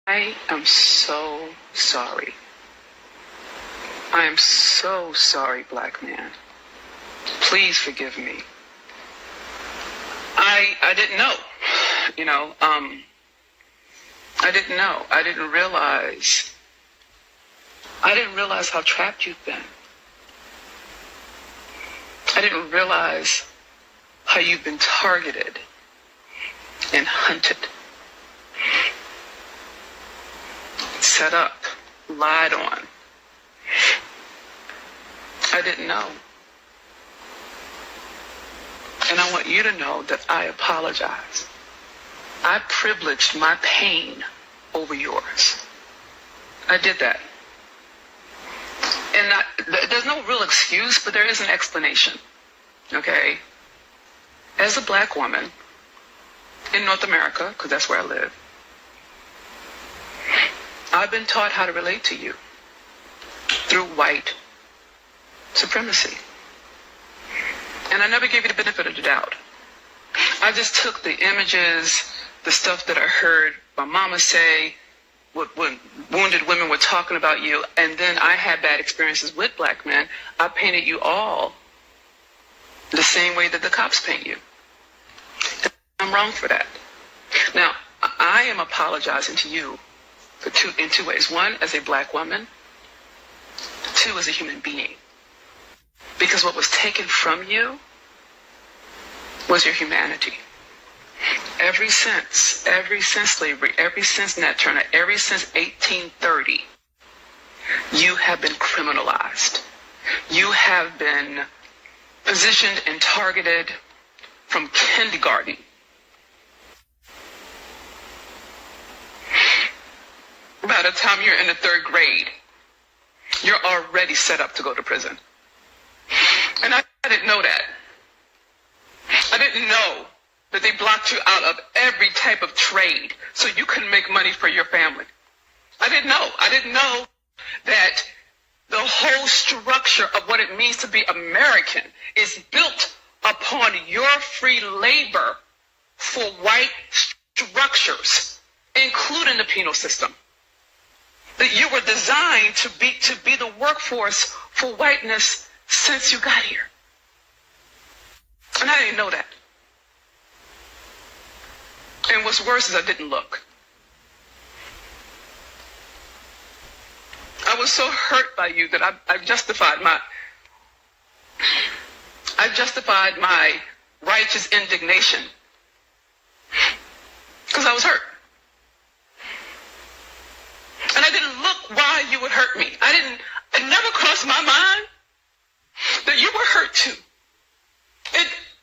I am so sorry. I am so sorry, black man. Please forgive me. I didn't know, I didn't know. I didn't realize how trapped you've been. I didn't realize how you've been targeted and hunted, set up, lied on. I didn't know. And I want you to know that I apologize. I privileged my pain over yours. I did that. And there's no real excuse, but there is an explanation. Okay? As a black woman in North America, because that's where I live, I've been taught how to relate to you through white supremacy. And I never gave you the benefit of the doubt. I just took the images, the stuff that I heard my mama say, what wounded women were talking about you, and then I had bad experiences with black men. I painted you all the same way that the cops paint you. I'm wrong for that. Now, I am apologizing to you in two ways. One, as a black woman. Two, as a human being. Because what was taken from you was your humanity. Ever since slavery, ever since Nat Turner, ever since 1830, you have been criminalized. You have been positioned and targeted from kindergarten. By the time you're in the third grade, you're already set up to go to prison. And I didn't know that. I didn't know that they blocked you out of every type of trade so you couldn't make money for your family. I didn't know. I didn't know that the whole structure of what it means to be American is built upon your free labor for white structures, including the penal system. That you were designed to be the workforce for whiteness since you got here. And I didn't know that. And what's worse is I didn't look. I was so hurt by you that I justified my righteous indignation. Because I was hurt. And I didn't look why you would hurt me. It never crossed my mind that you were hurt too.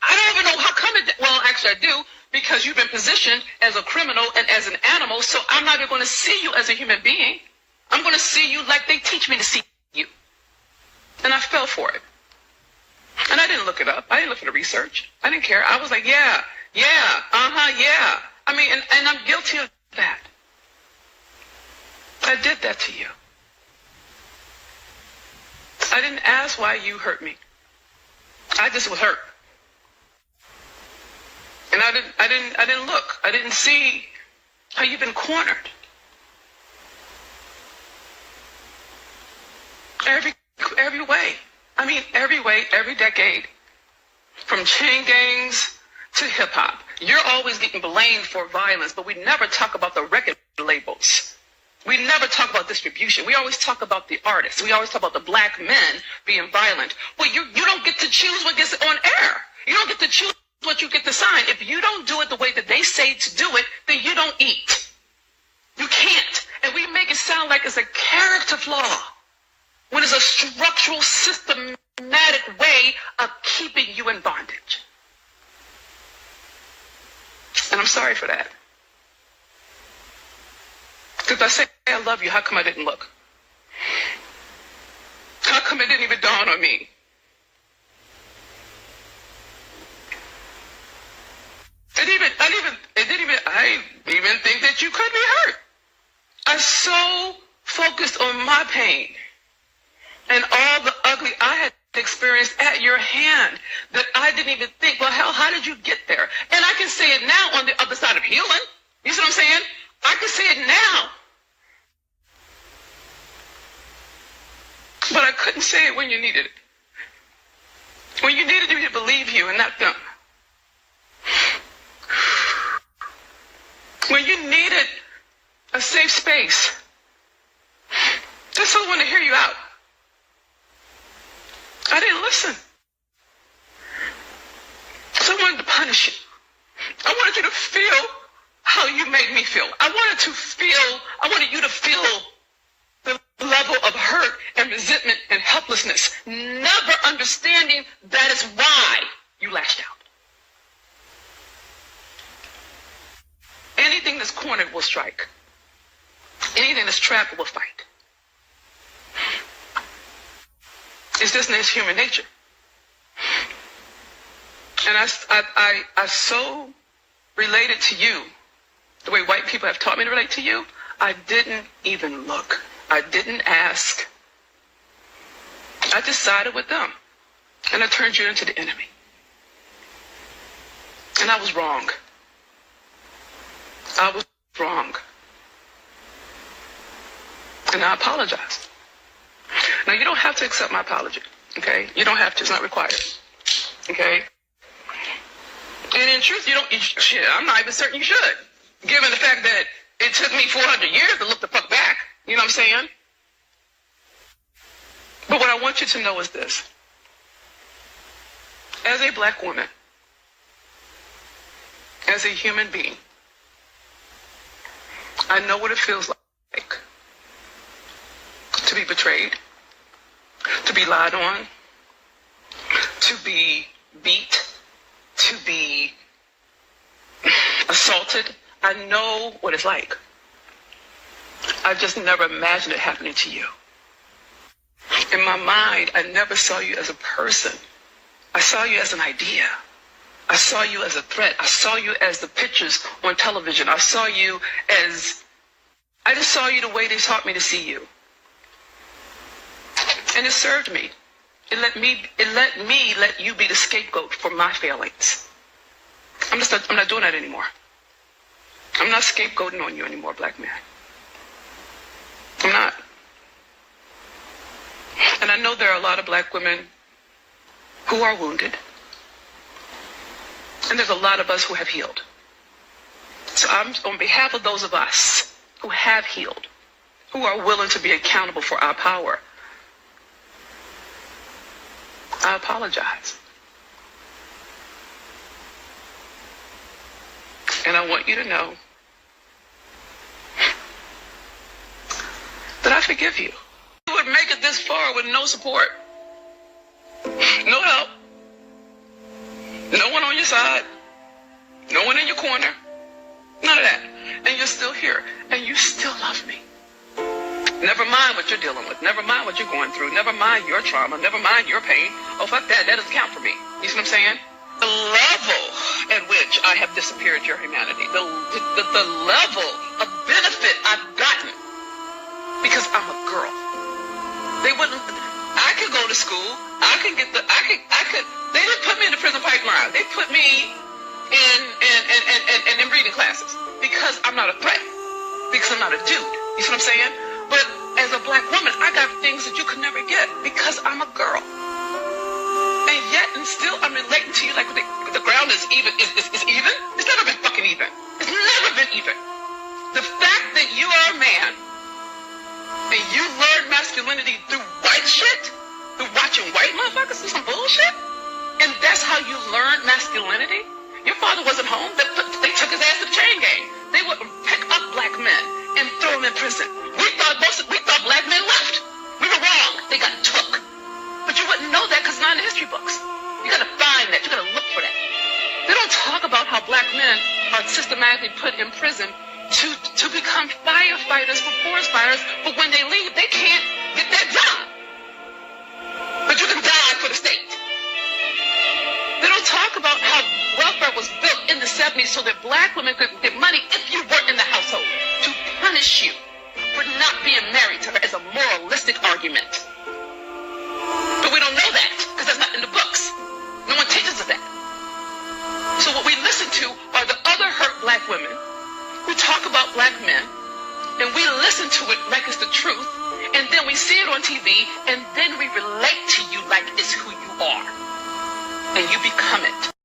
I don't even know how come it, well, actually I do, because you've been positioned as a criminal and as an animal, so I'm not even going to see you as a human being. I'm going to see you like they teach me to see you. And I fell for it. And I didn't look it up. I didn't look for the research. I didn't care. I was like, yeah. I mean, and I'm guilty of that. I did that to you. I didn't ask why you hurt me. I just was hurt. And I didn't look. I didn't see how you've been cornered. Every way. I mean, every way, every decade. From chain gangs to hip hop. You're always getting blamed for violence, but we never talk about the record labels. We never talk about distribution. We always talk about the artists. We always talk about the black men being violent. Well, you don't get to choose what gets on air. You don't get to choose what you get to sign. If you don't do it the way that they say to do it, then you don't eat. You can't. And we make it sound like it's a character flaw when it's a structural, systematic way of keeping you in bondage. And I'm sorry for that. Because I say I love you, how come I didn't look? How come it didn't even dawn on me? I didn't even think that you could be hurt. I'm so focused on my pain and all the ugly I had experienced at your hand that I didn't even think, well, hell, how did you get there? And I can say it now on the other side of healing. You see what I'm saying? I can say it now couldn't say it when you needed it. When you needed me to believe you and not them. When you needed a safe space. Just someone to hear you out. I didn't listen. So I wanted to punish you. I wanted you to feel how you made me feel. I wanted you to feel the level of hurt and resentment and helplessness, never understanding that is why you lashed out. Anything that's cornered will strike. Anything that's trapped will fight. It's just it's human nature. And I so related to you the way white people have taught me to relate to you. I didn't even look. I didn't ask. I just sided with them. And I turned you into the enemy. And I was wrong. I was wrong. And I apologize. Now, you don't have to accept my apology, okay? You don't have to. It's not required, okay? And in truth, I'm not even certain you should, given the fact that it took me 400 years to look the fuck back. You know what I'm saying? But what I want you to know is this. As a black woman, as a human being, I know what it feels like to be betrayed, to be lied on, to be beat, to be assaulted. I know what it's like. I just never imagined it happening to you. In my mind, I never saw you as a person. I saw you as an idea. I saw you as a threat. I saw you as the pictures on television. I just saw you the way they taught me to see you. And it served me. It let me let you be the scapegoat for my failings. I'm not doing that anymore. I'm not scapegoating on you anymore, black man. I'm not. And I know there are a lot of black women who are wounded. And there's a lot of us who have healed. So I'm on behalf of those of us who have healed, who are willing to be accountable for our power, I apologize. And I want you to know that I forgive you. You would make it this far with no support, no help, no one on your side, no one in your corner, none of that. And you're still here, and you still love me. Never mind what you're dealing with. Never mind what you're going through. Never mind your trauma. Never mind your pain. Oh, fuck that. That doesn't count for me. You see what I'm saying? The level at which I have disappeared your humanity. The level of benefit I've gotten because I'm a girl. They wouldn't. I could go to school. I could. They didn't put me in the prison pipeline. They put me in reading classes because I'm not a threat. Because I'm not a dude. You see what I'm saying? But as a black woman, I got things that you could never get because I'm a girl. And yet, and still, I'm relating to you like the ground is even. Is even? It's never been fucking even. It's never been even. The fact that you are a man and you learn masculinity through white shit, through watching white motherfuckers do some bullshit, and that's how you learn masculinity. Your father wasn't home. They took his ass to the chain gang. They would pick up black men and throw them in prison. We thought black men left. We were wrong. They got took. But you wouldn't know that because it's not in the history books. You got to find that. You got to look for that. They don't talk about how black men are systematically put in prison to become firefighters for forest fires, but when they leave, they can't get that job. But you can die for the state. They don't talk about how welfare was built in the 70s so that black women could get money if you weren't in the household to punish you for not being married to her as a moralistic argument. But we don't know that because that's not in the books. No one teaches us that. So what we listen to are the other hurt black women who talk about black men, and we listen to it like it's the truth, And then we see it on TV, and then we relate to you like it's who you are. And you become it.